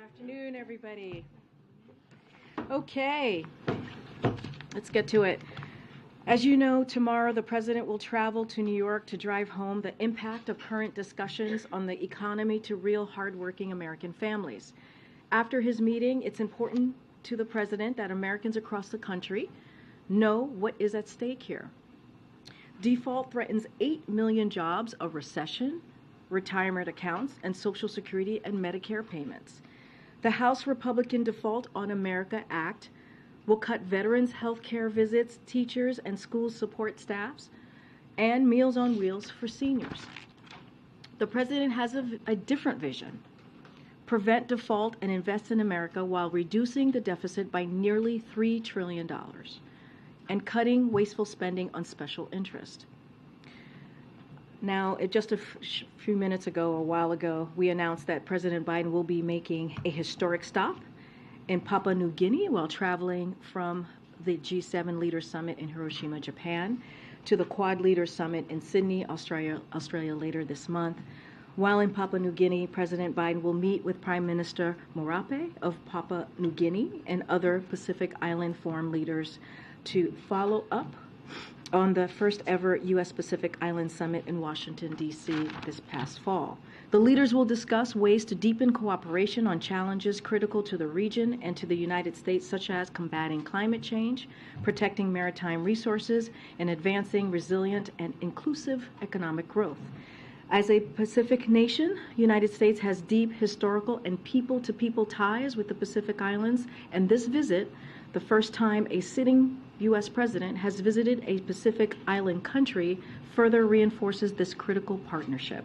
Afternoon, everybody. Okay, let's get to it. As you know, tomorrow the President will travel to New York to drive home the impact of current discussions on the economy to real hardworking American families. After his meeting, it's important to the President that Americans across the country know what is at stake here. Default threatens 8 million jobs, a recession, retirement accounts, and Social Security and Medicare payments. The House Republican Default on America Act will cut veterans' health care visits, teachers and school support staffs, and Meals on Wheels for seniors. The President has a different vision: prevent default and invest in America while reducing the deficit by nearly $3 trillion and cutting wasteful spending on special interest. Now, just a few minutes ago, a while ago, we announced that President Biden will be making a historic stop in Papua New Guinea while traveling from the G7 Leaders Summit in Hiroshima, Japan, to the Quad Leaders Summit in Sydney, Australia later this month. While in Papua New Guinea, President Biden will meet with Prime Minister Marape of Papua New Guinea and other Pacific Island forum leaders to follow up on the first ever U.S. Pacific Island Summit in Washington, D.C. this past fall. The leaders will discuss ways to deepen cooperation on challenges critical to the region and to the United States, such as combating climate change, protecting maritime resources, and advancing resilient and inclusive economic growth. As a Pacific nation, the United States has deep historical and people-to-people ties with the Pacific Islands, and this visit, the first time a sitting U.S. president has visited a Pacific Island country, further reinforces this critical partnership.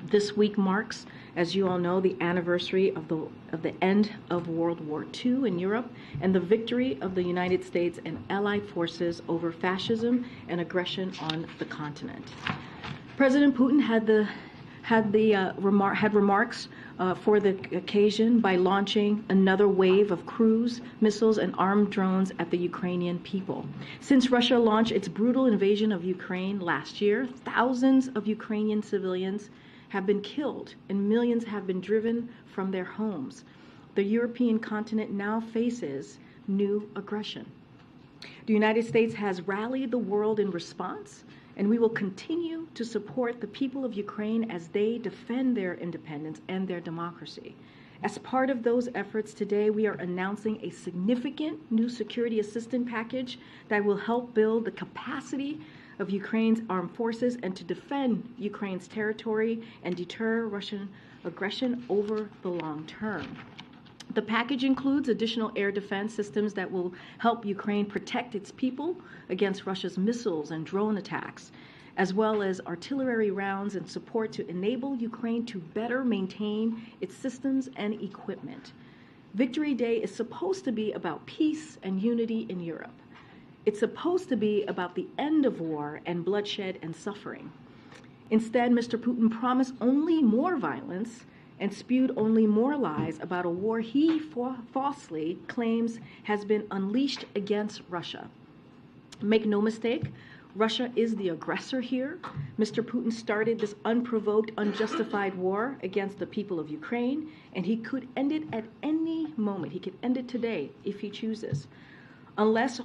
This week marks, as you all know, the anniversary of the end of World War II in Europe and the victory of the United States and Allied forces over fascism and aggression on the continent. President Putin had remarks for the occasion by launching another wave of cruise missiles and armed drones at the Ukrainian people. Since Russia launched its brutal invasion of Ukraine last year, thousands of Ukrainian civilians have been killed and millions have been driven from their homes. The European continent now faces new aggression. The United States has rallied the world in response, and we will continue to support the people of Ukraine as they defend their independence and their democracy. As part of those efforts today, we are announcing a significant new security assistance package that will help build the capacity of Ukraine's armed forces and to defend Ukraine's territory and deter Russian aggression over the long term. The package includes additional air defense systems that will help Ukraine protect its people against Russia's missiles and drone attacks, as well as artillery rounds and support to enable Ukraine to better maintain its systems and equipment. Victory Day is supposed to be about peace and unity in Europe. It's supposed to be about the end of war and bloodshed and suffering. Instead, Mr. Putin promised only more violence and spewed only more lies about a war he falsely claims has been unleashed against Russia. Make no mistake, Russia is the aggressor here. Mr. Putin started this unprovoked, unjustified war against the people of Ukraine, and he could end it at any moment. He could end it today if he chooses. Unless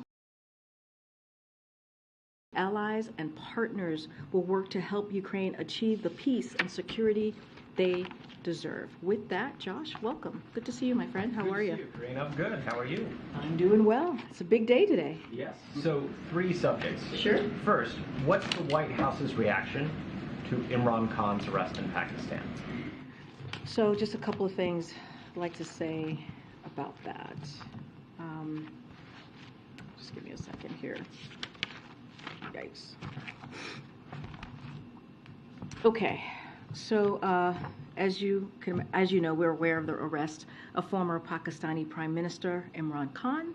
allies and partners will work to help Ukraine achieve the peace and security they deserve. With that, Josh, welcome. Good to see you, my friend. How are you? Good to see you, Karine. I'm good. How are you? I'm doing well. It's a big day today. Yes. So, 3 subjects. Sure. First, what's the White House's reaction to Imran Khans' arrest in Pakistan? So, just a couple of things I'd like to say about that. Just give me a second here. Yikes. Okay. So, as you know, we're aware of the arrest of former Pakistani Prime Minister Imran Khan.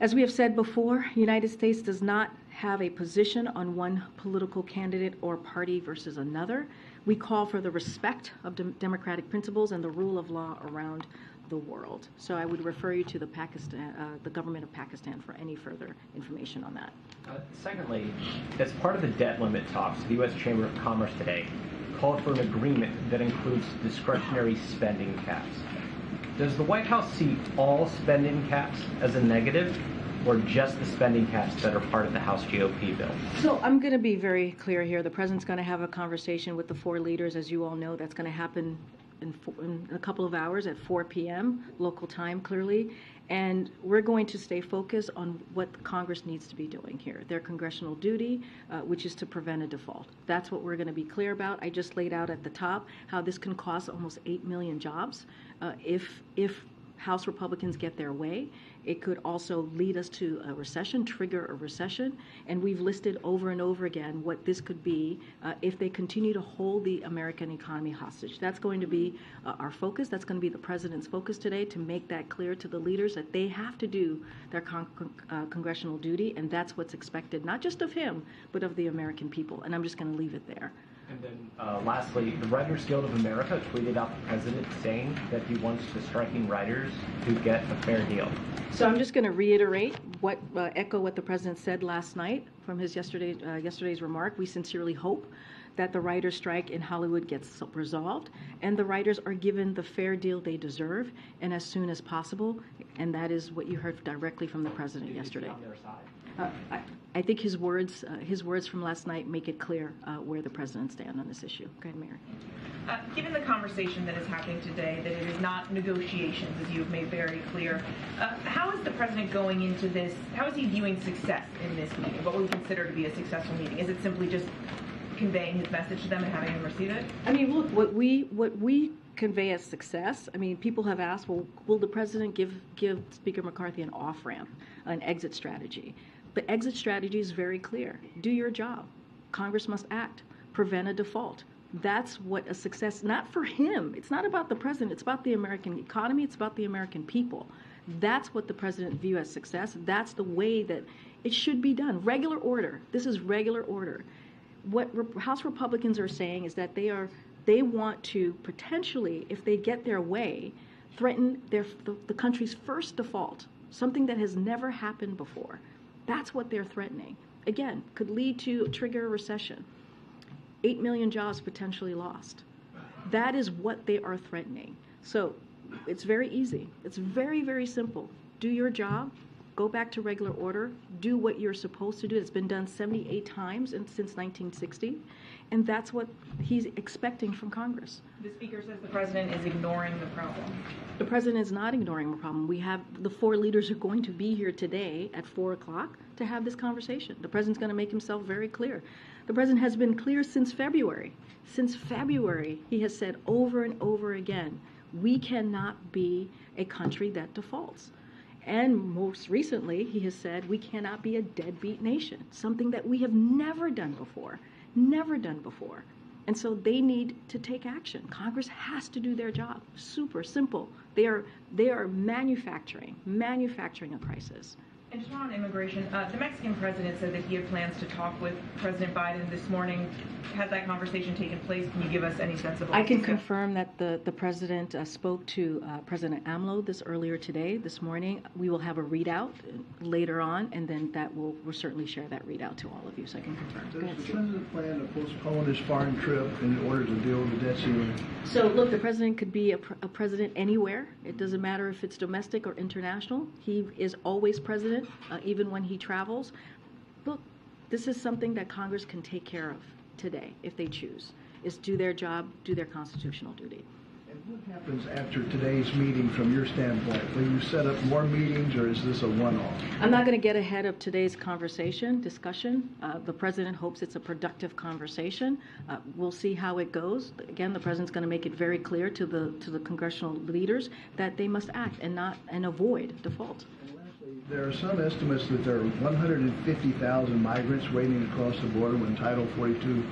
As we have said before, the United States does not have a position on one political candidate or party versus another. We call for the respect of democratic principles and the rule of law around the world. So I would refer you to the government of Pakistan for any further information on that. Secondly, as part of the debt limit talks, the U.S. Chamber of Commerce today called for an agreement that includes discretionary spending caps. Does the White House see all spending caps as a negative, or just the spending caps that are part of the House GOP bill? So I'm going to be very clear here. The president's going to have a conversation with the four leaders, as you all know. That's going to happen in a couple of hours at 4 p.m. local time, clearly. And we're going to stay focused on what Congress needs to be doing here. Their congressional duty, which is to prevent a default. That's what we're going to be clear about. I just laid out at the top how this can cost almost 8 million jobs if House Republicans get their way. It could also lead us to a recession, trigger a recession, and we've listed over and over again what this could be if they continue to hold the American economy hostage. That's going to be our focus. That's going to be the president's focus today, to make that clear to the leaders that they have to do their congressional duty, and that's what's expected, not just of him, but of the American people. And I'm just going to leave it there. And then lastly, the Writers Guild of America tweeted out the president saying that he wants the striking writers to get a fair deal. So I'm just going to reiterate echo what the president said last night from his yesterday's remark. We sincerely hope that the writers' strike in Hollywood gets resolved and the writers are given the fair deal they deserve, and as soon as possible. And that is what you heard directly from the president yesterday. On their side. I think his words from last night make it clear where the president stands on this issue. Go ahead, Mary. Given the conversation that is happening today, that it is not negotiations, as you have made very clear, how is the president going into this? How is he viewing success in this meeting? What would we consider to be a successful meeting? Is it simply just conveying his message to them and having them receive it? I mean, look, what we convey as success. I mean, people have asked, well, will the president give Speaker McCarthy an off-ramp, an exit strategy? The exit strategy is very clear. Do your job. Congress must act. Prevent a default. That's what a success, not for him. It's not about the president. It's about the American economy. It's about the American people. That's what the president views as success. That's the way that it should be done. Regular order. This is regular order. What House Republicans are saying is that they want to potentially, if they get their way, threaten the country's first default, something that has never happened before. That's what they're threatening. Again, could lead to trigger a recession. 8 million jobs potentially lost. That is what they are threatening. So it's very easy. It's very, very simple. Do your job. Go back to regular order. Do what you're supposed to do. It's been done 78 times since 1960. And that's what he's expecting from Congress. The Speaker says the president is ignoring the problem. The president is not ignoring the problem. We have the four leaders are going to be here today at 4 o'clock to have this conversation. The president's going to make himself very clear. The president has been clear since February. Since February, he has said over and over again, we cannot be a country that defaults. And most recently, he has said we cannot be a deadbeat nation, something that we have never done before. Never done before. And so they need to take action. Congress has to do their job. Super simple. They are manufacturing a crisis. And just on immigration, the Mexican president said that he had plans to talk with President Biden this morning. Has that conversation taken place? Can you give us any sense of what I can confirm that the president spoke to President AMLO this morning. We will have a readout later on, and then we'll certainly share that readout to all of you, so I can confirm. Does the president plan to postpone his foreign trip in order to deal with the debt ceiling? So, look, the president could be a president anywhere. It doesn't matter if it's domestic or international. He is always president. Even when he travels. Look, this is something that Congress can take care of today if they choose, is do their job, do their constitutional duty. And what happens after today's meeting from your standpoint? Will you set up more meetings, or is this a one-off? I'm not going to get ahead of today's discussion. The president hopes it's a productive conversation. We'll see how it goes. Again, the president's going to make it very clear to the congressional leaders that they must act and avoid default. There are some estimates that there are 150,000 migrants waiting to cross the border when Title 42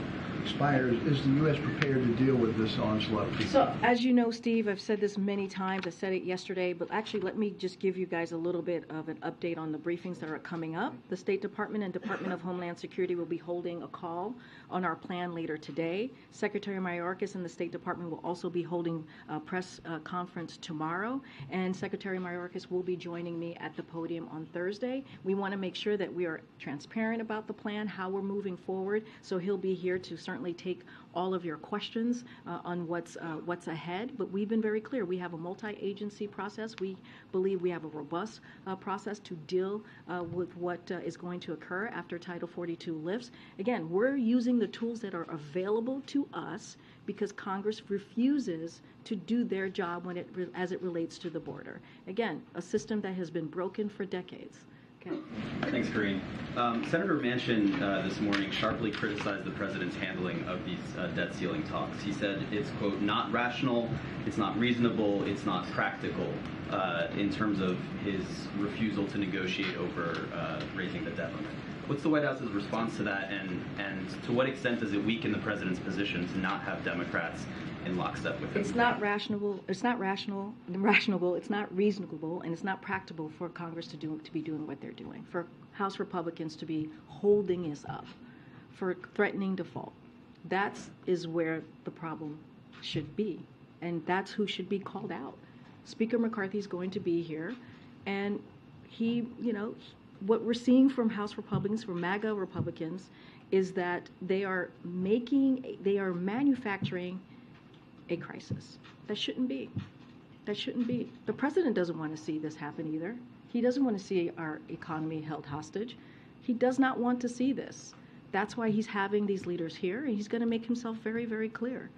expires. Is the U.S. prepared to deal with this onslaught? So, as you know, Steve, I've said this many times. I said it yesterday, but actually let me just give you guys a little bit of an update on the briefings that are coming up. The State Department and Department of Homeland Security will be holding a call on our plan later today. Secretary Mayorkas and the State Department will also be holding a press conference tomorrow, and Secretary Mayorkas will be joining me at the podium on Thursday. We want to make sure that we are transparent about the plan, how we're moving forward, so he'll be here to certainly certainly take all of your questions on what's ahead, but we've been very clear. We have a multi-agency process. We believe we have a robust process to deal with what is going to occur after Title 42 lifts. Again, we're using the tools that are available to us because Congress refuses to do their job as it relates to the border. Again, a system that has been broken for decades. Okay. Thanks, Karine. Senator Manchin this morning sharply criticized the president's handling of these debt ceiling talks. He said it's, quote, not rational, it's not reasonable, it's not practical in terms of his refusal to negotiate over raising the debt limit. What's the White House's response to that, and to what extent does it weaken the president's position to not have Democrats in lockstep with him? It's not rational. It's not rational. It's not reasonable, and it's not practical for Congress to be doing what they're doing. For House Republicans to be holding us up, for threatening default. That is where the problem should be, and that's who should be called out. Speaker McCarthy is going to be here, and what we're seeing from House Republicans, from MAGA Republicans, is that they are manufacturing a crisis. That shouldn't be. That shouldn't be. The president doesn't want to see this happen either. He doesn't want to see our economy held hostage. He does not want to see this. That's why he's having these leaders here, and he's going to make himself very, very clear.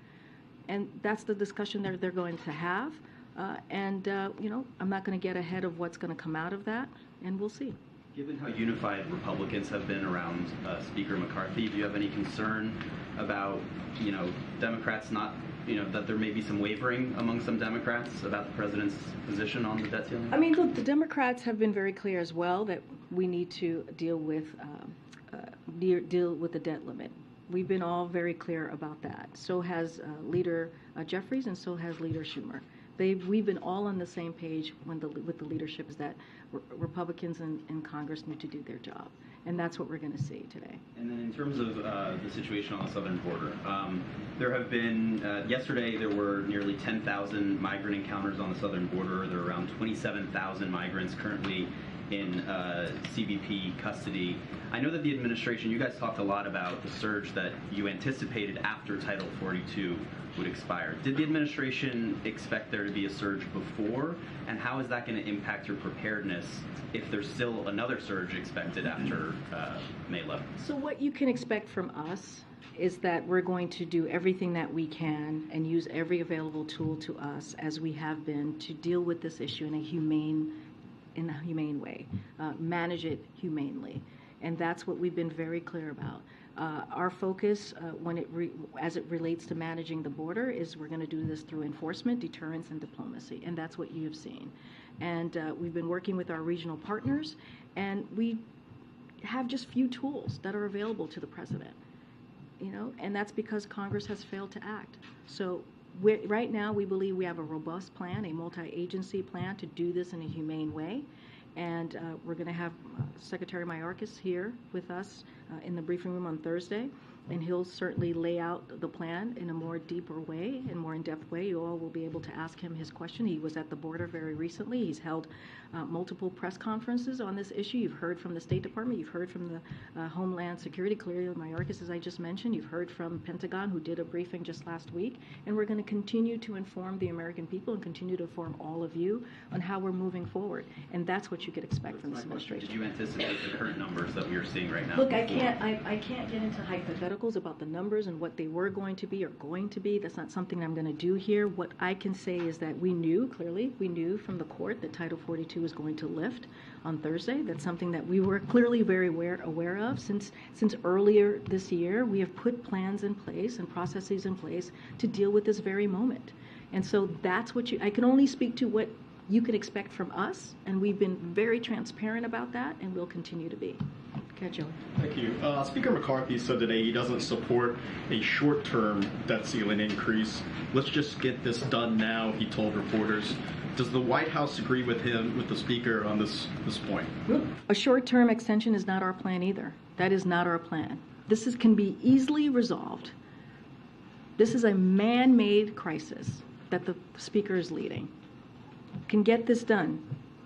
And that's the discussion they're going to have. I'm not going to get ahead of what's going to come out of that, and we'll see. Given how unified Republicans have been around Speaker McCarthy, do you have any concern about, Democrats not, that there may be some wavering among some Democrats about the president's position on the debt ceiling? I mean, look, the Democrats have been very clear as well that we need to deal with the debt limit. We've been all very clear about that. So has Leader Jeffries, and so has Leader Schumer. We've been all on the same page with the leadership, is that Republicans in Congress need to do their job. And that's what we're going to see today. And then in terms of the situation on the southern border, there have been, yesterday there were nearly 10,000 migrant encounters on the southern border. There are around 27,000 migrants currently in CBP custody. I know that the administration, you guys talked a lot about the surge that you anticipated after Title 42 would expire. Did the administration expect there to be a surge before? And how is that going to impact your preparedness if there's still another surge expected after May 11th? So what you can expect from us is that we're going to do everything that we can and use every available tool to us, as we have been, to deal with this issue in a humane way, manage it humanely. And that's what we've been very clear about. Our focus, as it relates to managing the border, is we're going to do this through enforcement, deterrence, and diplomacy, and that's what you have seen. And we've been working with our regional partners, and we have just few tools that are available to the president, and that's because Congress has failed to act. So right now, we believe we have a robust plan, a multi-agency plan to do this in a humane way. And we're going to have Secretary Mayorkas here with us in the briefing room on Thursday, and he'll certainly lay out the plan in a more deeper way and more in-depth way. You all will be able to ask him his question. He was at the border very recently. He's held multiple press conferences on this issue. You've heard from the State Department. You've heard from the Homeland Security, clearly Mayorkas, as I just mentioned. You've heard from Pentagon, who did a briefing just last week. And we're going to continue to inform the American people and continue to inform all of you on how we're moving forward. And that's what you could expect from this administration. Did you anticipate the current numbers that we are seeing right now? Look, I can't get into hypotheticals about the numbers and what they were going to be or going to be. That's not something I'm going to do here. What I can say is that we knew from the court that Title 42 was going to lift on Thursday. That's something that we were clearly very aware of since earlier this year. We have put plans in place and processes in place to deal with this very moment. And so that's what I can only speak to what you can expect from us, and we've been very transparent about that, and we'll continue to be. Okay, Joey. Thank you. Speaker McCarthy said today he doesn't support a short-term debt ceiling increase. Let's just get this done now, he told reporters. Does the White House agree with him, with the Speaker, on this point? A short-term extension is not our plan either. That is not our plan. This can be easily resolved. This is a man-made crisis that the Speaker is leading. Can get this done.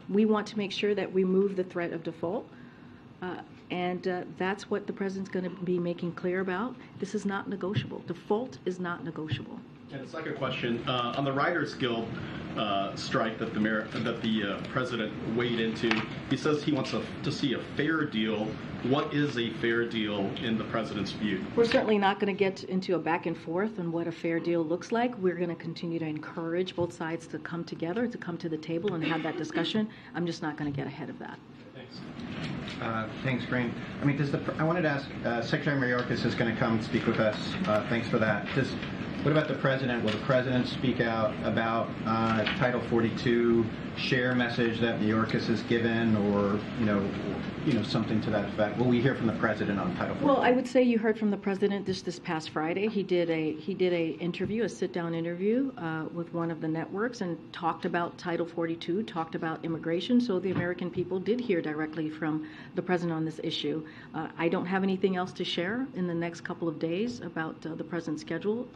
We want to make sure that we remove the threat of default. And that's what the president's going to be making clear about. This is not negotiable. Default is not negotiable. And a second question, on the Writers Guild strike that the president weighed into, he says he wants to see a fair deal. What is a fair deal in the president's view? We're certainly not going to get into a back and forth on what a fair deal looks like. We're going to continue to encourage both sides to come together, to come to the table and have that discussion. I'm just not going to get ahead of that. Thanks, Karine. I mean, I wanted to ask, Secretary Mayorkas is going to come speak with us. Thanks for that. What about the president? Will the president speak out about Title 42, share a message that Mayorkas has given, or something to that effect? Will we hear from the president on Title 42? Well, I would say you heard from the president this past Friday. He did a interview, a sit-down interview with one of the networks, and talked about Title 42, talked about immigration. So the American people did hear directly from the president on this issue. I don't have anything else to share in the next couple of days about the president's schedule.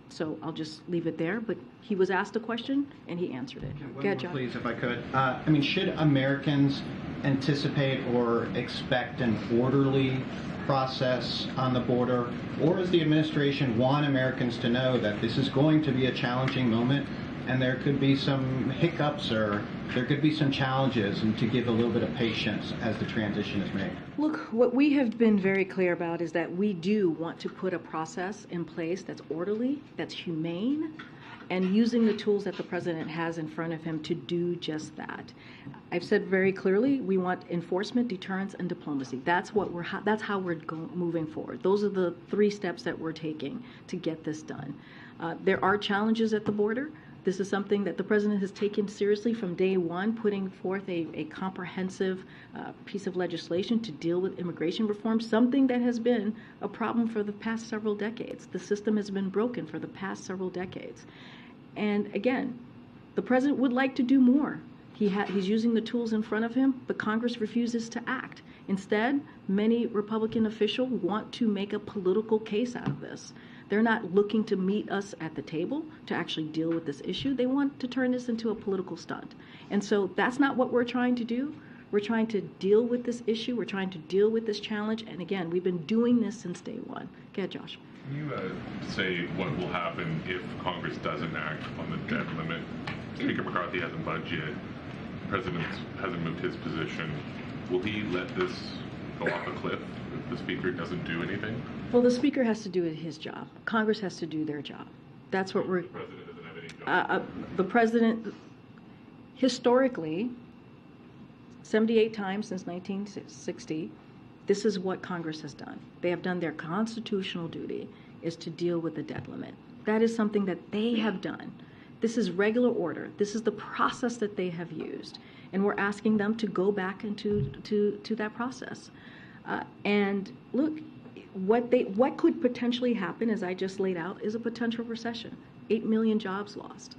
So I'll just leave it there. But he was asked a question, and he answered it. One more, please, if I could. I mean, should Americans anticipate or expect an orderly process on the border, or does the administration want Americans to know that this is going to be a challenging moment and there could be some hiccups or there could be some challenges, and to give a little bit of patience as the transition is made? Look, what we have been very clear about is that we do want to put a process in place that's orderly, that's humane, and using the tools that the president has in front of him to do just that. I've said very clearly, we want enforcement, deterrence, and diplomacy. That's how we're moving forward. Those are the 3 steps that we're taking to get this done. There are challenges at the border. This is something that the president has taken seriously from day one, putting forth a comprehensive piece of legislation to deal with immigration reform, something that has been a problem for the past several decades. The system has been broken for the past several decades. And again, the president would like to do more. He's using the tools in front of him, but Congress refuses to act. Instead, many Republican officials want to make a political case out of this. They're not looking to meet us at the table to actually deal with this issue. They want to turn this into a political stunt. And so that's not what we're trying to do. We're trying to deal with this issue. We're trying to deal with this challenge. And again, we've been doing this since day one. Go ahead, Josh. Can you say what will happen if Congress doesn't act on the debt limit? Speaker McCarthy hasn't budged yet. The president hasn't moved his position. Will he let this go off a cliff if the speaker doesn't do anything? Well, the speaker has to do his job. Congress has to do their job. That's what we're... The president doesn't have any job. The president, historically, 78 times since 1960, this is what Congress has done. They have done their constitutional duty, is to deal with the debt limit. That is something that they have done. This is regular order. This is the process that they have used. And we're asking them to go back into that process. And look, what could potentially happen, as I just laid out, is a potential recession. 8 million jobs lost.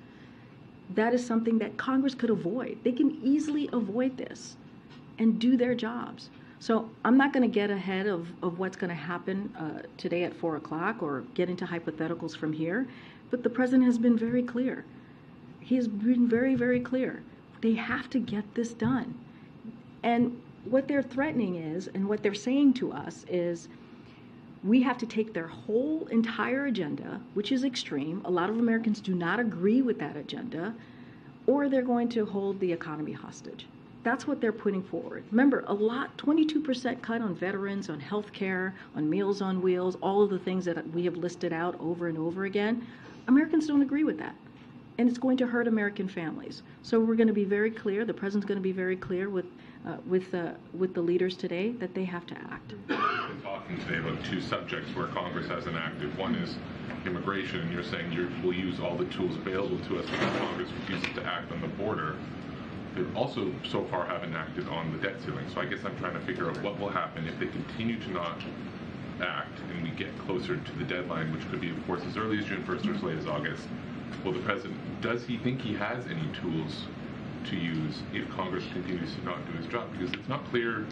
That is something that Congress could avoid. They can easily avoid this and do their jobs. So I'm not going to get ahead of what's going to happen today at 4 o'clock or get into hypotheticals from here. But the president has been very clear. He has been very, very clear. They have to get this done. And what they're threatening is, and what they're saying to us is, we have to take their whole entire agenda, which is extreme. A lot of Americans do not agree with that agenda, or they're going to hold the economy hostage. That's what they're putting forward. Remember, 22% cut on veterans, on health care, on Meals on Wheels, all of the things that we have listed out over and over again. Americans don't agree with that. And it's going to hurt American families. So we're going to be very clear, the president's going to be very clear with the leaders today that they have to act. We've been talking today about 2 subjects where Congress hasn't acted. One is immigration, and you're saying we'll use all the tools available to us because Congress refuses to act on the border. They also so far haven't acted on the debt ceiling. So I guess I'm trying to figure out what will happen if they continue to not act and we get closer to the deadline, which could be, of course, as early as June 1st or as late as August. Well, the president, does he think he has any tools to use if Congress continues to not do his job? Because it's not clear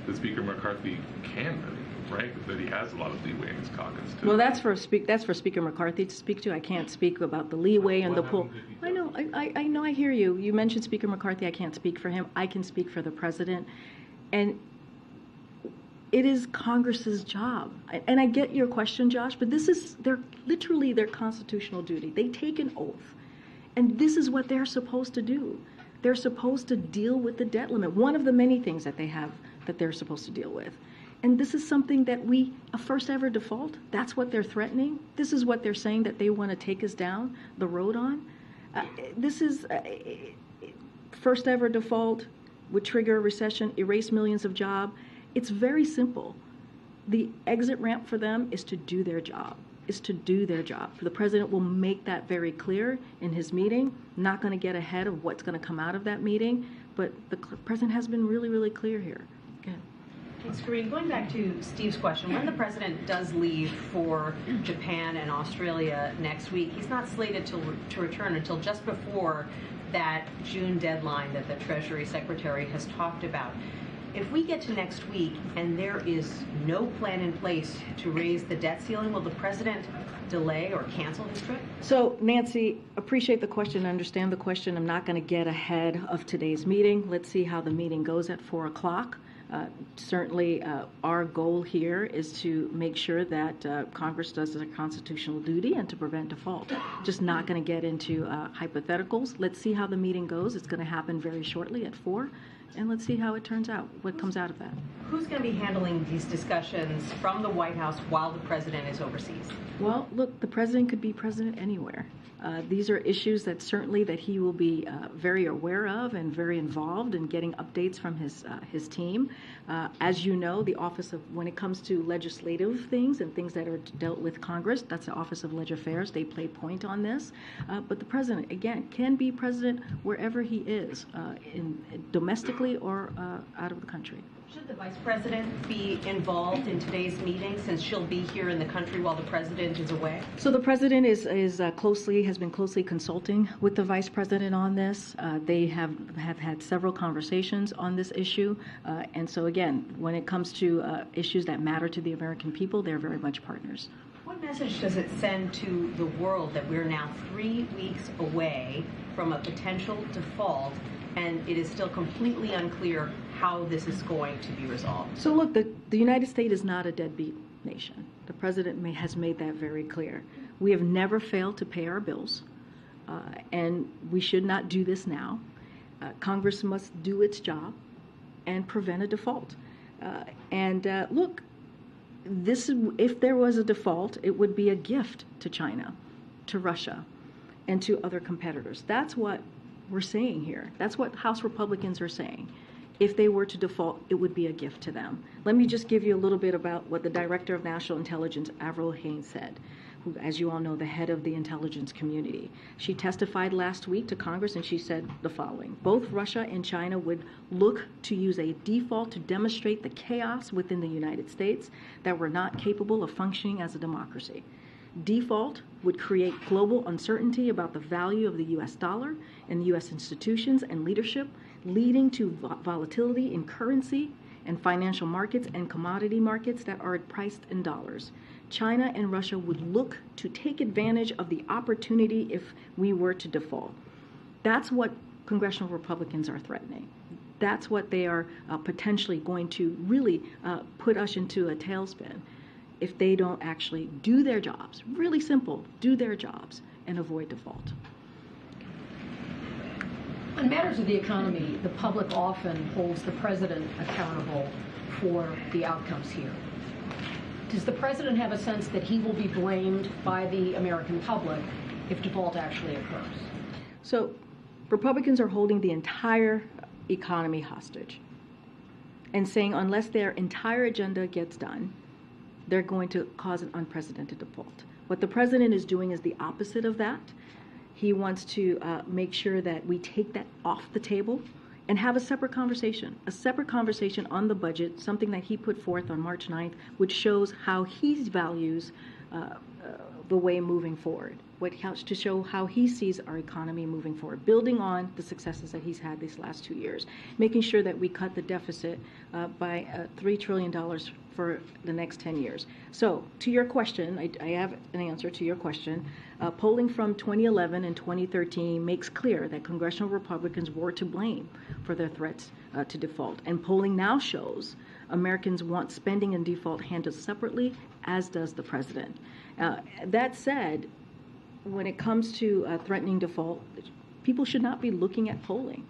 that Speaker McCarthy can really, right? That he has a lot of leeway in his caucus. Well, that's for Speaker McCarthy to speak to. I can't speak about the leeway and the pull. I know, I hear you. You mentioned Speaker McCarthy. I can't speak for him. I can speak for the president. And It is Congress's job. And I get your question, Josh, but this is literally their constitutional duty. They take an oath. And this is what they're supposed to do. They're supposed to deal with the debt limit, one of the many things that they have that they're supposed to deal with. And this is something that a first ever default, that's what they're threatening. This is what they're saying that they want to take us down the road on. This is first ever default would trigger a recession, erase millions of jobs. It's very simple. The exit ramp for them is to do their job. The president will make that very clear in his meeting. Not going to get ahead of what's going to come out of that meeting, but the president has been really, really clear here. Go ahead. Thanks, Karine. Going back to Steve's question, when the president does leave for Japan and Australia next week, he's not slated to return until just before that June deadline that the Treasury Secretary has talked about. If we get to next week and there is no plan in place to raise the debt ceiling, will the president delay or cancel his trip? So, Nancy, appreciate the question, understand the question. I'm not going to get ahead of today's meeting. Let's see how the meeting goes at 4 o'clock. Certainly, our goal here is to make sure that Congress does their constitutional duty and to prevent default. Just not going to get into hypotheticals. Let's see how the meeting goes. It's going to happen very shortly at 4, and let's see how it turns out, what comes out of that. Who's going to be handling these discussions from the White House while the president is overseas? Well, look, the president could be president anywhere. These are issues that certainly that he will be very aware of and very involved in getting updates from his team. As you know, the office of, when it comes to legislative things and things that are dealt with Congress, that's the Office of Legislative Affairs. They play point on this. But the president, again, can be president wherever he is, domestically or out of the country. Should the vice president be involved in today's meeting since she'll be here in the country while the president is away? So the president has been closely consulting with the vice president on this. They have had several conversations on this issue. And so again, when it comes to issues that matter to the American people, they're very much partners. What message does it send to the world that we're now 3 weeks away from a potential default and it is still completely unclear how this is going to be resolved? So look, the United States is not a deadbeat nation. The president has made that very clear. We have never failed to pay our bills, and we should not do this now. Congress must do its job and prevent a default. Look, if there was a default, it would be a gift to China, to Russia, and to other competitors. That's what we're saying here. That's what House Republicans are saying. If they were to default, it would be a gift to them. Let me just give you a little bit about what the Director of National Intelligence, Avril Haines, said, who, as you all know, the head of the intelligence community. She testified last week to Congress, and she said the following: both Russia and China would look to use a default to demonstrate the chaos within the United States that we're not capable of functioning as a democracy. Default would create global uncertainty about the value of the U.S. dollar and U.S. institutions and leadership, leading to volatility in currency and financial markets and commodity markets that are priced in dollars. China and Russia would look to take advantage of the opportunity if we were to default. That's what congressional Republicans are threatening. That's what they are potentially going to really put us into a tailspin if they don't actually do their jobs. Really simple, do their jobs and avoid default. On matters of the economy, the public often holds the president accountable for the outcomes here. Does the president have a sense that he will be blamed by the American public if default actually occurs? So Republicans are holding the entire economy hostage and saying unless their entire agenda gets done, they're going to cause an unprecedented default. What the president is doing is the opposite of that. He wants to make sure that we take that off the table and have a separate conversation on the budget, something that he put forth on March 9th, which shows how he values the way moving forward, to show how he sees our economy moving forward, building on the successes that he's had these last 2 years, making sure that we cut the deficit by $3 trillion for the next 10 years. So, to your question, I have an answer to your question. Polling from 2011 and 2013 makes clear that congressional Republicans were to blame for their threats to default. And polling now shows Americans want spending and default handled separately, as does the president. That said, when it comes to threatening default, people should not be looking at polling.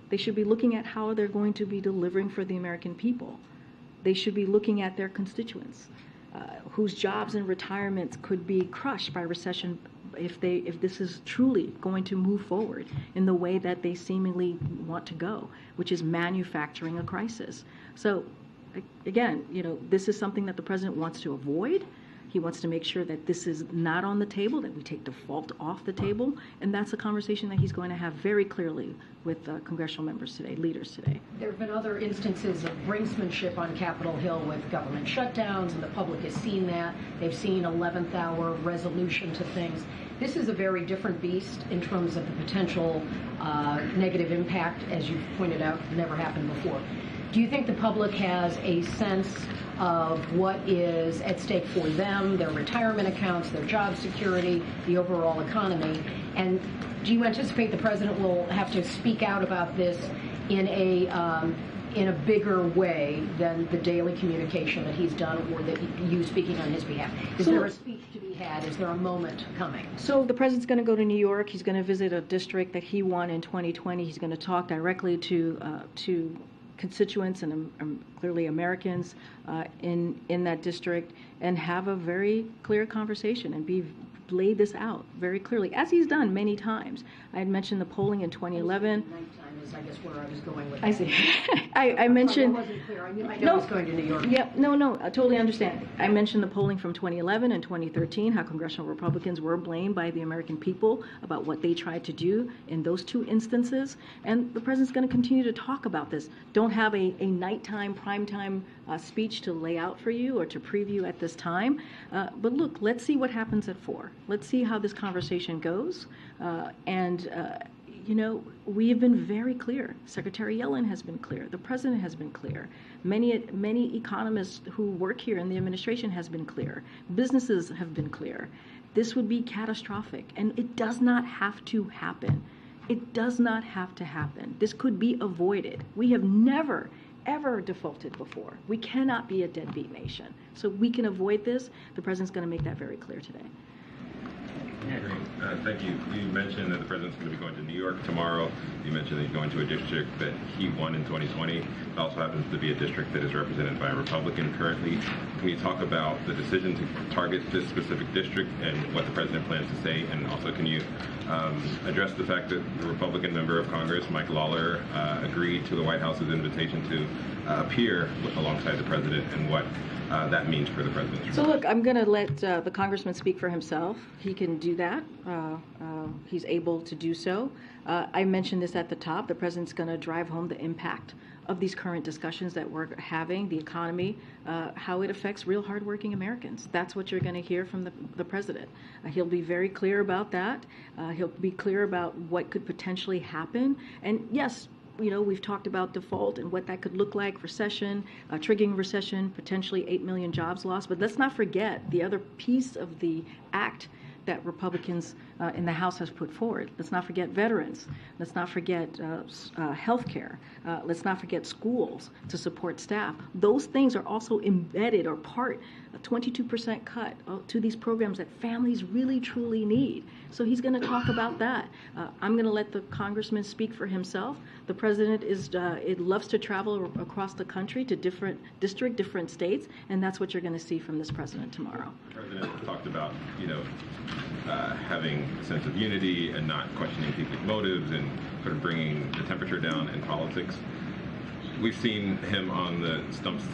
They should be looking at how they're going to be delivering for the American people. They should be looking at their constituents, whose jobs and retirements could be crushed by recession if this is truly going to move forward in the way that they seemingly want to go, which is manufacturing a crisis. So, again, this is something that the president wants to avoid. He wants to make sure that this is not on the table, that we take default off the table, and that's a conversation that he's going to have very clearly with congressional members today, leaders today. There have been other instances of brinksmanship on Capitol Hill with government shutdowns, and the public has seen that. They've seen 11th hour resolution to things. This is a very different beast in terms of the potential negative impact, as you've pointed out, never happened before. Do you think the public has a sense of what is at stake for them, their retirement accounts, their job security, the overall economy? And do you anticipate the president will have to speak out about this in a bigger way than the daily communication that he's done, or that you speaking on his behalf? Is there a speech to be had? Is there a moment coming? So the president's going to go to New York. He's going to visit a district that he won in 2020. He's going to talk directly to constituents and clearly Americans in that district, and have a very clear conversation and lay this out very clearly, as he's done many times. I had mentioned the polling in 2011. Nighttime is, I guess, where I was going with that. I see. I mentioned. I wasn't clear. I know I was going to New York. Yep. No. I totally understand. I mentioned the polling from 2011 and 2013, how congressional Republicans were blamed by the American people about what they tried to do in those two instances. And the president's going to continue to talk about this. Don't have a nighttime, primetime speech to lay out for you or to preview at this time. But look, let's see what happens at 4. Let's see how this conversation goes. We have been very clear. Secretary Yellen has been clear. The president has been clear. Many economists who work here in the administration has been clear. Businesses have been clear. This would be catastrophic, and it does not have to happen. It does not have to happen. This could be avoided. We have never, ever defaulted before. We cannot be a deadbeat nation. So we can avoid this. The president's going to make that very clear today. Thank you. You mentioned that the president's going to be going to New York tomorrow. You mentioned that he's going to a district that he won in 2020. It also happens to be a district that is represented by a Republican currently. Can you talk about the decision to target this specific district and what the president plans to say? And also, can you address the fact that the Republican member of Congress, Mike Lawler, agreed to the White House's invitation to appear alongside the president, and what that means for the president? So look, I'm going to let the congressman speak for himself. He can do that. He's able to do so. I mentioned this at the top. The president's going to drive home the impact of these current discussions that we're having, the economy, how it affects real hardworking Americans. That's what you're going to hear from the president. He'll be very clear about that. He'll be clear about what could potentially happen. And yes, we've talked about default and what that could look like, recession, triggering recession, potentially 8 million jobs lost. But let's not forget the other piece of the act that Republicans in the House has put forward. Let's not forget veterans. Let's not forget health care. Let's not forget schools to support staff. Those things are also embedded or part, a 22% cut to these programs that families really, truly need. So he's going to talk about that. I'm going to let the congressman speak for himself. The president loves to travel across the country to different districts, different states, and that's what you're going to see from this president tomorrow. The president talked about, having a sense of unity and not questioning people's motives and sort of bringing the temperature down in politics. We've seen him on the stumps.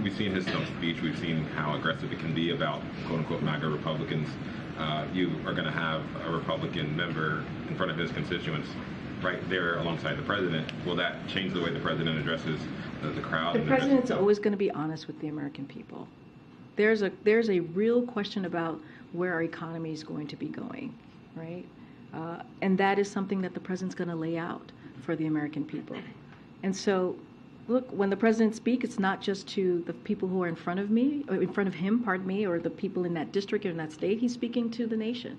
We've seen his stump speech. We've seen how aggressive it can be about quote-unquote MAGA Republicans. You are going to have a Republican member in front of his constituents right there alongside the president. Will that change the way the president addresses the crowd? The president's always going to be honest with the American people. There's a real question about where our economy is going to be going, right? And that is something that the president's going to lay out for the American people. And so, look, when the president speaks, it's not just to the people who are in front of him, or the people in that district or in that state. He's speaking to the nation,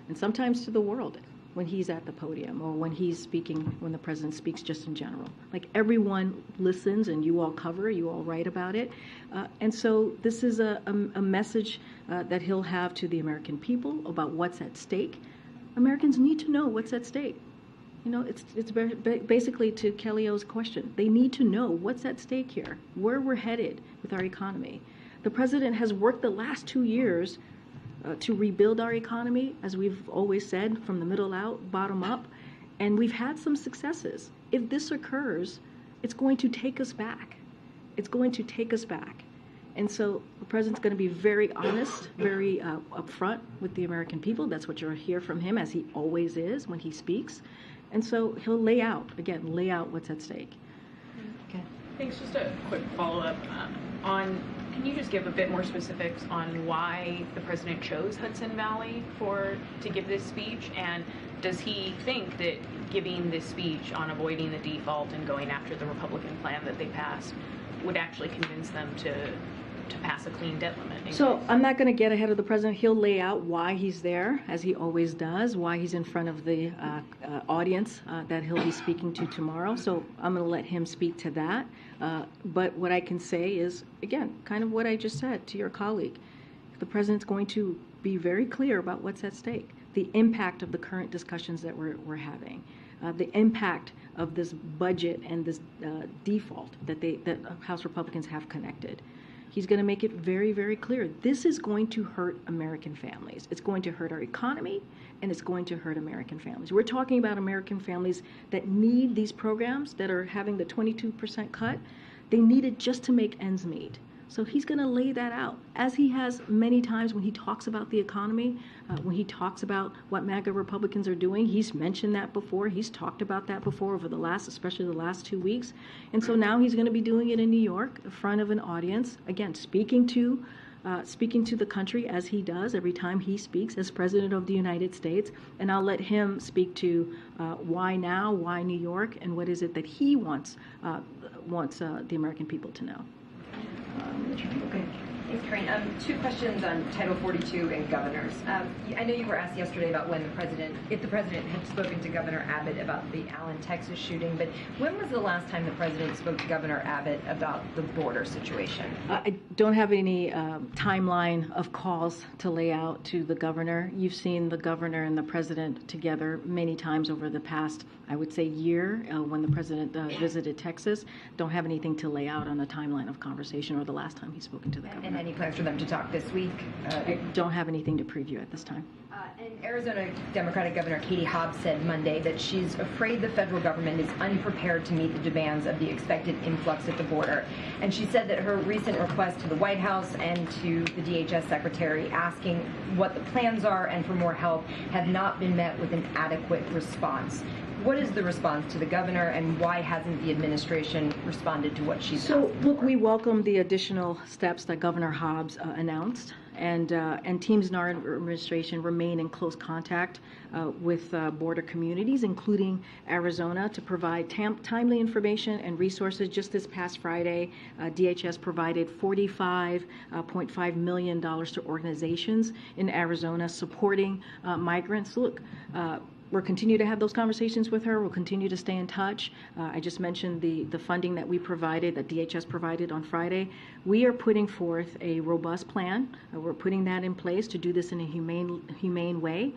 and sometimes to the world when he's at the podium, or when he's speaking, when the president speaks just in general. Like, everyone listens, and you all cover, you all write about it. And so this is a message that he'll have to the American people about what's at stake. Americans need to know what's at stake. You know, it's basically to Kelly O's question. They need to know what's at stake here, where we're headed with our economy. The president has worked the last 2 years to rebuild our economy, as we've always said, from the middle out, bottom up, and we've had some successes. If this occurs, it's going to take us back. It's going to take us back. And so the president's going to be very honest, very upfront with the American people. That's what you'll hear from him, as he always is when he speaks. And so he'll lay out what's at stake. Okay. Thanks. Just a quick follow-up can you just give a bit more specifics on why the president chose Hudson Valley to give this speech? And does he think that giving this speech on avoiding the default and going after the Republican plan that they passed would actually convince them to pass a clean debt limit? So I'm not going to get ahead of the president. He'll lay out why he's there, as he always does, why he's in front of the audience that he'll be speaking to tomorrow. So I'm going to let him speak to that. But what I can say is, again, kind of what I just said to your colleague. The president's going to be very clear about what's at stake, the impact of the current discussions that we're having, the impact of this budget and this default that House Republicans have connected. He's going to make it very, very clear. This is going to hurt American families. It's going to hurt our economy, and it's going to hurt American families. We're talking about American families that need these programs, that are having the 22% cut. They need it just to make ends meet. So he's going to lay that out, as he has many times when he talks about the economy, when he talks about what MAGA Republicans are doing. He's mentioned that before. He's talked about that before especially the last 2 weeks. And so now he's going to be doing it in New York in front of an audience, again, speaking to the country, as he does every time he speaks as President of the United States. And I'll let him speak to why now, why New York, and what is it that he wants the American people to know. Okay. Thanks, Karine. 2 questions on Title 42 and governors. I know you were asked yesterday about if the president had spoken to Governor Abbott about the Allen, Texas shooting, but when was the last time the president spoke to Governor Abbott about the border situation? I don't have any timeline of calls to lay out to the governor. You've seen the governor and the president together many times over the past, I would say, year when the president visited Texas. Don't have anything to lay out on a timeline of conversation or the last time he's spoken to the governor. And any plans for them to talk this week? I don't have anything to preview at this time. And Arizona Democratic Governor Katie Hobbs said Monday that she's afraid the federal government is unprepared to meet the demands of the expected influx at the border. And she said that her recent request to the White House and to the DHS secretary asking what the plans are and for more help have not been met with an adequate response. What is the response to the governor, and why hasn't the administration responded to what she's asking? So, look, we welcome the additional steps that Governor Hobbs announced, and teams in our administration remain in close contact with border communities, including Arizona, to provide timely information and resources. Just this past Friday, DHS provided $45.5 million to organizations in Arizona supporting migrants. Look, we'll continue to have those conversations with her. We'll continue to stay in touch. I just mentioned the funding that we provided, that DHS provided on Friday. We are putting forth a robust plan. We're putting that in place to do this in a humane way,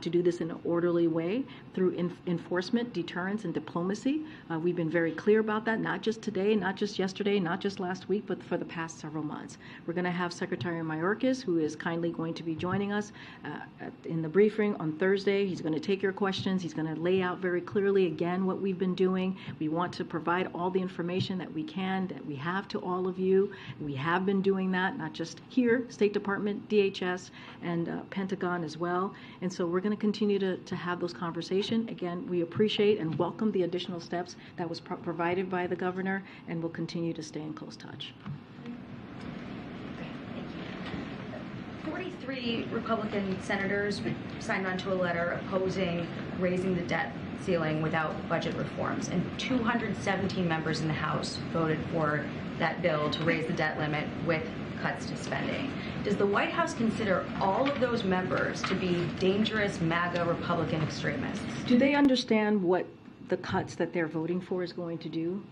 to do this in an orderly way through enforcement, deterrence, and diplomacy. We've been very clear about that, not just today, not just yesterday, not just last week, but for the past several months. We're going to have Secretary Mayorkas, who is kindly going to be joining us in the briefing on Thursday. He's going to take your questions. He's going to lay out very clearly, again, what we've been doing. We want to provide all the information that we can, that we have to all of you. We have been doing that, not just here, State Department, DHS, and Pentagon as well. And so we're going to continue to have those conversations. Again, we appreciate and welcome the additional steps that was provided by the governor, and we'll continue to stay in close touch. 43 Republican senators signed onto a letter opposing raising the debt ceiling without budget reforms, and 217 members in the House voted for that bill to raise the debt limit with cuts to spending. Does the White House consider all of those members to be dangerous MAGA Republican extremists? Do they understand what the cuts that they're voting for is going to do?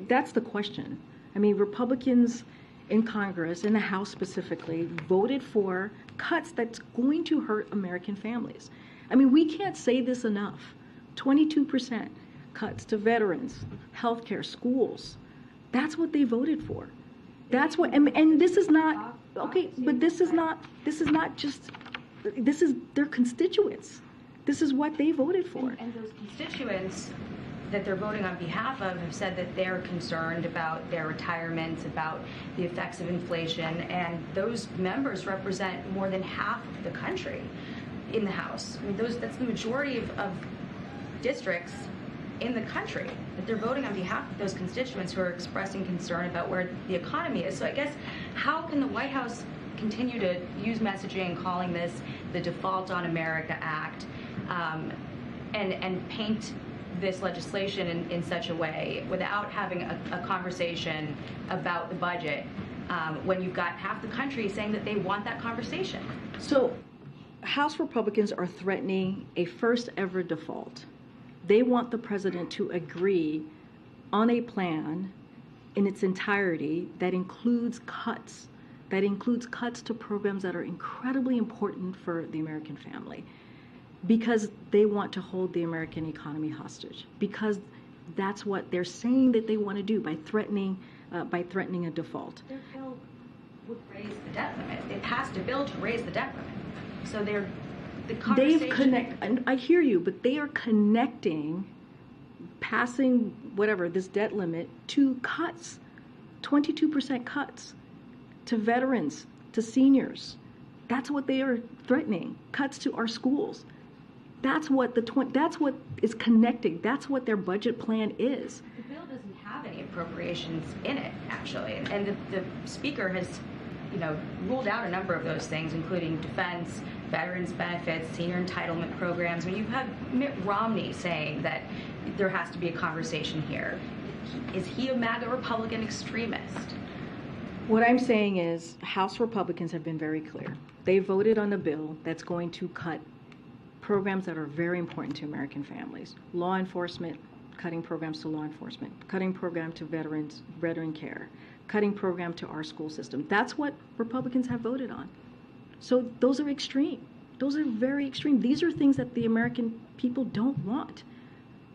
That's the question. I mean, Republicans in Congress, in the House specifically, voted for cuts that's going to hurt American families. I mean, we can't say this enough. 22% cuts to veterans, healthcare, schools. That's what they voted for. That's what, and this is not, okay, but this is not just, this is their constituents. This is what they voted for. And those constituents that they're voting on behalf of have said that they're concerned about their retirements, about the effects of inflation, and those members represent more than half of the country in the House. I mean, that's the majority of districts in the country, that they're voting on behalf of those constituents who are expressing concern about where the economy is. So I guess, how can the White House continue to use messaging calling this the Default on America Act and paint this legislation in such a way without having a conversation about the budget when you've got half the country saying that they want that conversation? So House Republicans are threatening a first ever default. They want the president to agree on a plan in its entirety that includes cuts to programs that are incredibly important for the American family, because they want to hold the American economy hostage, because that's what they're saying that they want to do by threatening a default. Their bill would raise the debt limit. They passed a bill to raise the debt limit. So and I hear you, but they are connecting passing this debt limit to cuts, 22% cuts to veterans, to seniors. That's what they are threatening. Cuts to our schools. That's what is connecting. That's what their budget plan is. The bill doesn't have any appropriations in it, actually, and the Speaker has, ruled out a number of those things, including defense, veterans benefits, senior entitlement programs. I mean, you have Mitt Romney saying that there has to be a conversation here. Is he a MAGA Republican extremist? What I'm saying is House Republicans have been very clear. They voted on a bill that's going to cut programs that are very important to American families. Law enforcement, cutting programs to law enforcement, cutting program to veteran care, cutting program to our school system. That's what Republicans have voted on. So those are extreme. Those are very extreme. These are things that the American people don't want.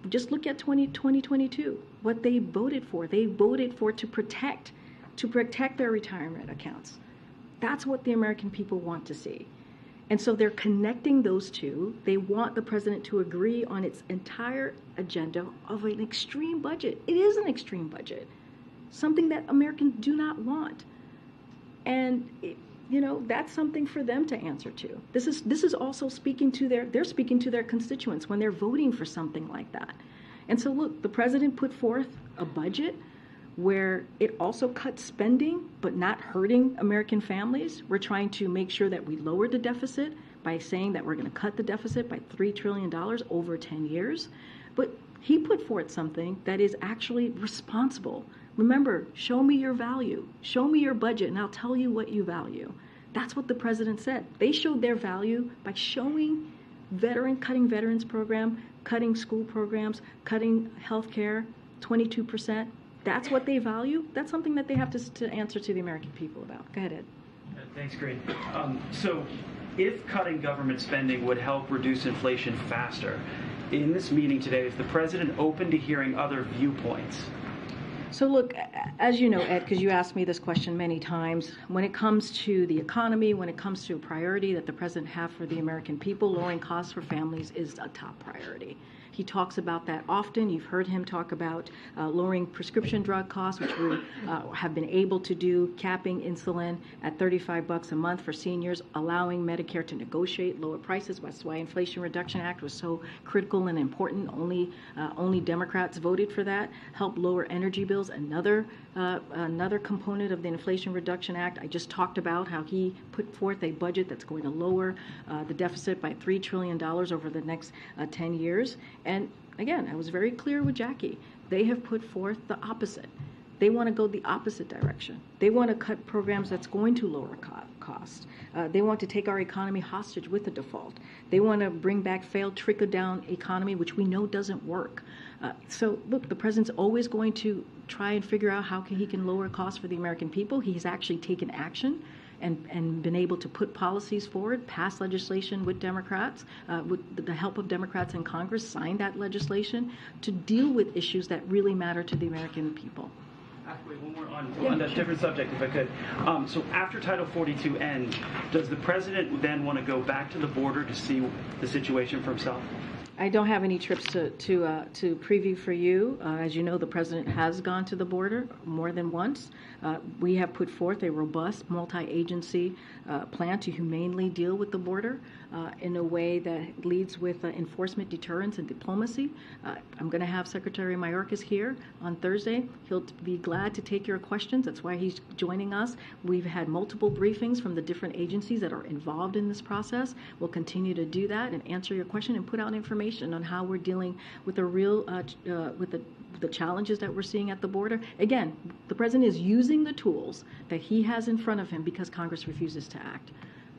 Just look at 2022, what they voted for. They voted for to protect their retirement accounts. That's what the American people want to see. And so they're connecting those two. They want the president to agree on its entire agenda of an extreme budget. It is an extreme budget, something that Americans do not want. And that's something for them to answer to. This is also speaking to their constituents when they're voting for something like that. And so look, the president put forth a budget where it also cuts spending, but not hurting American families. We're trying to make sure that we lower the deficit by saying that we're going to cut the deficit by $3 trillion over 10 years. But he put forth something that is actually responsible. Remember, show me your value. Show me your budget, and I'll tell you what you value. That's what the president said. They showed their value by showing cutting veterans program, cutting school programs, cutting health care, 22%. That's what they value. That's something that they have to answer to the American people about. Go ahead, Ed. Thanks, Karine. So if cutting government spending would help reduce inflation faster, in this meeting today, is the president open to hearing other viewpoints? So look, as you know, Ed, because you asked me this question many times, when it comes to the economy, when it comes to a priority that the president has for the American people, lowering costs for families is a top priority. He talks about that often. You've heard him talk about lowering prescription drug costs, which we have been able to do, capping insulin at $35 a month for seniors, allowing Medicare to negotiate lower prices. That's why Inflation Reduction Act was so critical and important. Only Democrats voted for that. Help lower energy bills. Another component of the Inflation Reduction Act. I just talked about how he put forth a budget that's going to lower the deficit by $3 trillion over the next 10 years. And again, I was very clear with Jackie. They have put forth the opposite. They want to go the opposite direction. They want to cut programs that's going to lower costs. They want to take our economy hostage with a default. They want to bring back failed trickle-down economy, which we know doesn't work. So, look, the president's always going to try and figure out how he can lower costs for the American people. He's actually taken action and been able to put policies forward, pass legislation with Democrats, with the help of Democrats in Congress, sign that legislation to deal with issues that really matter to the American people. Wait, one more on a different subject, if I could. So after Title 42 ends, does the president then want to go back to the border to see the situation for himself? I don't have any trips to preview for you. As you know, the president has gone to the border more than once. We have put forth a robust multi-agency plan to humanely deal with the border in a way that leads with enforcement, deterrence, and diplomacy. I'm going to have Secretary Mayorkas here on Thursday. He'll be glad to take your questions. That's why he's joining us. We've had multiple briefings from the different agencies that are involved in this process. We'll continue to do that and answer your question and put out information on how we're dealing with the real with the challenges that we're seeing at the border. Again, the president is using the tools that he has in front of him because Congress refuses to act.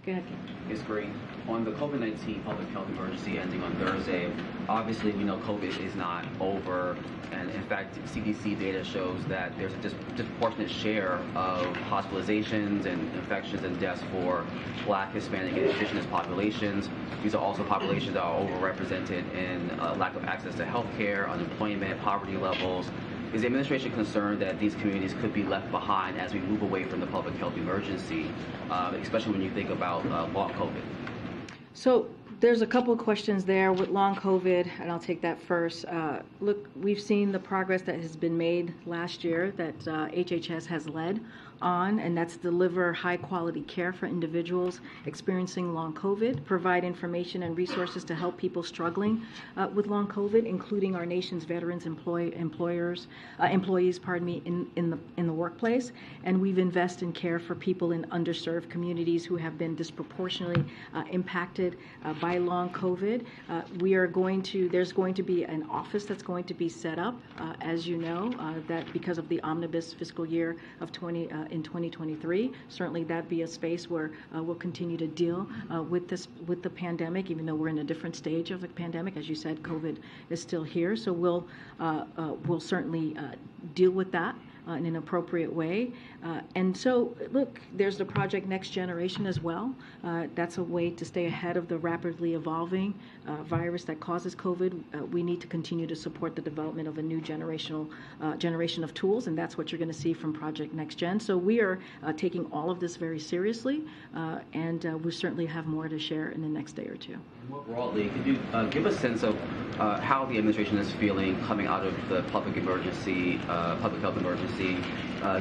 Go ahead, Ken. Yes, Karine. On the COVID-19 public health emergency ending on Thursday, obviously we know COVID is not over, and in fact, CDC data shows that there's a disproportionate share of hospitalizations and infections and deaths for Black, Hispanic, and indigenous populations. These are also populations that are overrepresented in lack of access to health care, unemployment, poverty levels. Is the administration concerned that these communities could be left behind as we move away from the public health emergency, especially when you think about long COVID? So there's a couple of questions there with long COVID, and I'll take that first. Look, we've seen the progress that has been made last year that HHS has led on, and that's deliver high-quality care for individuals experiencing long COVID, provide information and resources to help people struggling with long COVID, including our nation's veterans, employees, in the workplace. And we've invested in care for people in underserved communities who have been disproportionately impacted by long COVID. There's going to be an office that's going to be set up, as you know, that because of the omnibus fiscal year of 2023. Certainly that'd be a space where we'll continue to deal with the pandemic, even though we're in a different stage of the pandemic. As you said, COVID is still here, so we'll certainly deal with that in an appropriate way. And so, look, there's the Project Next Generation as well. That's a way to stay ahead of the rapidly evolving virus that causes COVID. We need to continue to support the development of a new generation of tools, and that's what you're going to see from Project Next Gen. So we are taking all of this very seriously, and we certainly have more to share in the next day or two. More broadly, could you give a sense of how the administration is feeling coming out of the public health emergency,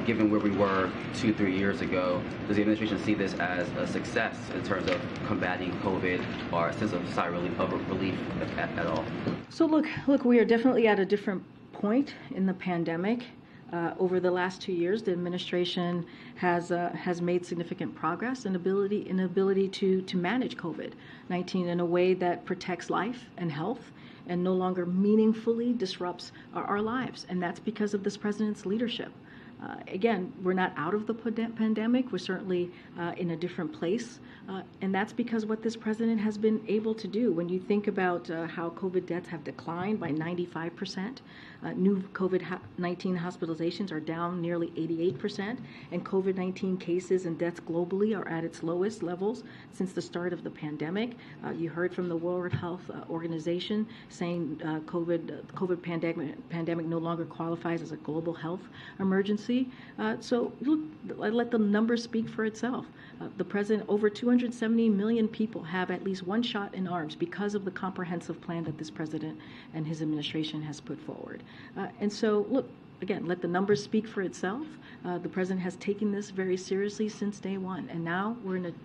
given where we were 2-3 years ago? Does the administration see this as a success in terms of combating COVID, or a sense of sigh of relief at all? So look, we are definitely at a different point in the pandemic. Over the last 2 years, the administration has made significant progress in ability to manage COVID-19 in a way that protects life and health and no longer meaningfully disrupts our lives. And that's because of this president's leadership. Again, we're not out of the pandemic. We're certainly in a different place. And that's because what this president has been able to do. When you think about how COVID deaths have declined by 95%, new COVID-19 hospitalizations are down nearly 88%, and COVID-19 cases and deaths globally are at its lowest levels since the start of the pandemic. You heard from the World Health Organization saying COVID pandemic no longer qualifies as a global health emergency. emergency. So look, let the numbers speak for itself. The president, over 270 million people have at least one shot in arms because of the comprehensive plan that this president and his administration has put forward. And so, look, again, let the numbers speak for itself. The president has taken this very seriously since day one, and now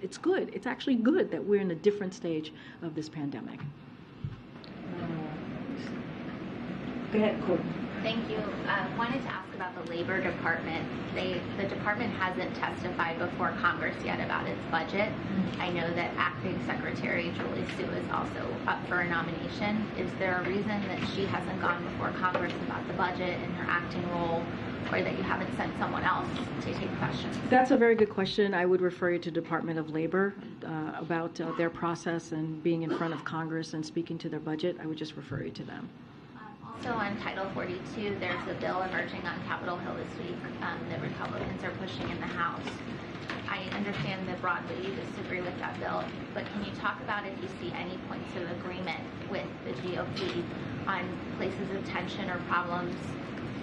it's good. It's actually good that we're in a different stage of this pandemic. Go ahead, Courtney. Thank you. Wanted to ask about the Labor Department. The department hasn't testified before Congress yet about its budget. I know that Acting Secretary Julie Sue is also up for a nomination. Is there a reason that she hasn't gone before Congress about the budget in her acting role, or that you haven't sent someone else to take questions? That's a very good question. I would refer you to Department of Labor about their process and being in front of Congress and speaking to their budget. I would just refer you to them. Also on Title 42, there's a bill emerging on Capitol Hill this week that Republicans are pushing in the House. I understand that broadly you disagree with that bill, but can you talk about if you see any points of agreement with the GOP on places of tension or problems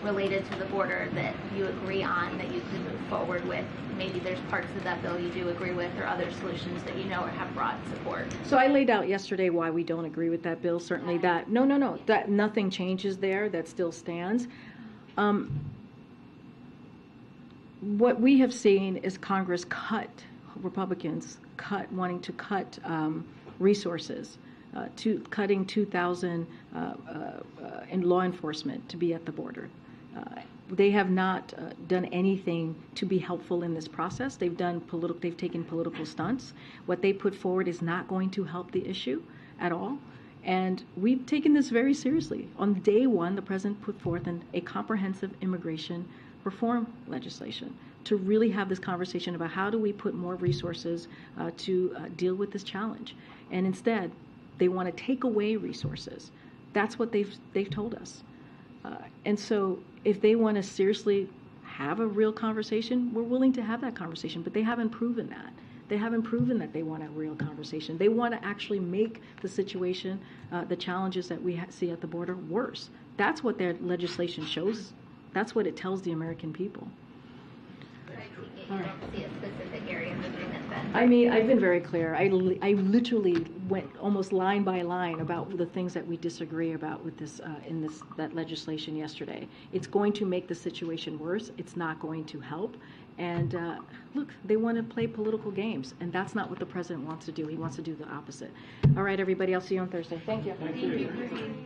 related to the border that you agree on that you could move forward with? Maybe there's parts of that bill you do agree with, or other solutions that you know have broad support. So I laid out yesterday why we don't agree with that bill. Certainly that, no, that nothing changes there. That still stands. What we have seen is Congress Republicans wanting to cut resources, cutting 2,000 in law enforcement to be at the border. They have not done anything to be helpful in this process. They've taken political stunts. What they put forward is not going to help the issue at all. And we've taken this very seriously. On day one, the president put forth a comprehensive immigration reform legislation to really have this conversation about how do we put more resources to deal with this challenge. And instead, they want to take away resources. That's what they've told us. And so if they want to seriously have a real conversation, we're willing to have that conversation, but they haven't proven that. They haven't proven that they want a real conversation. They want to actually make the situation, the challenges that we see at the border, worse. That's what their legislation shows. That's what it tells the American people. You don't see a specific area of agreement then? I mean, I've been very clear. I literally went almost line by line about the things that we disagree about with that legislation yesterday. It's going to make the situation worse. It's not going to help. And look, they want to play political games, and that's not what the president wants to do. He wants to do the opposite. All right, everybody, I'll see you on Thursday. Thank you. Thank you.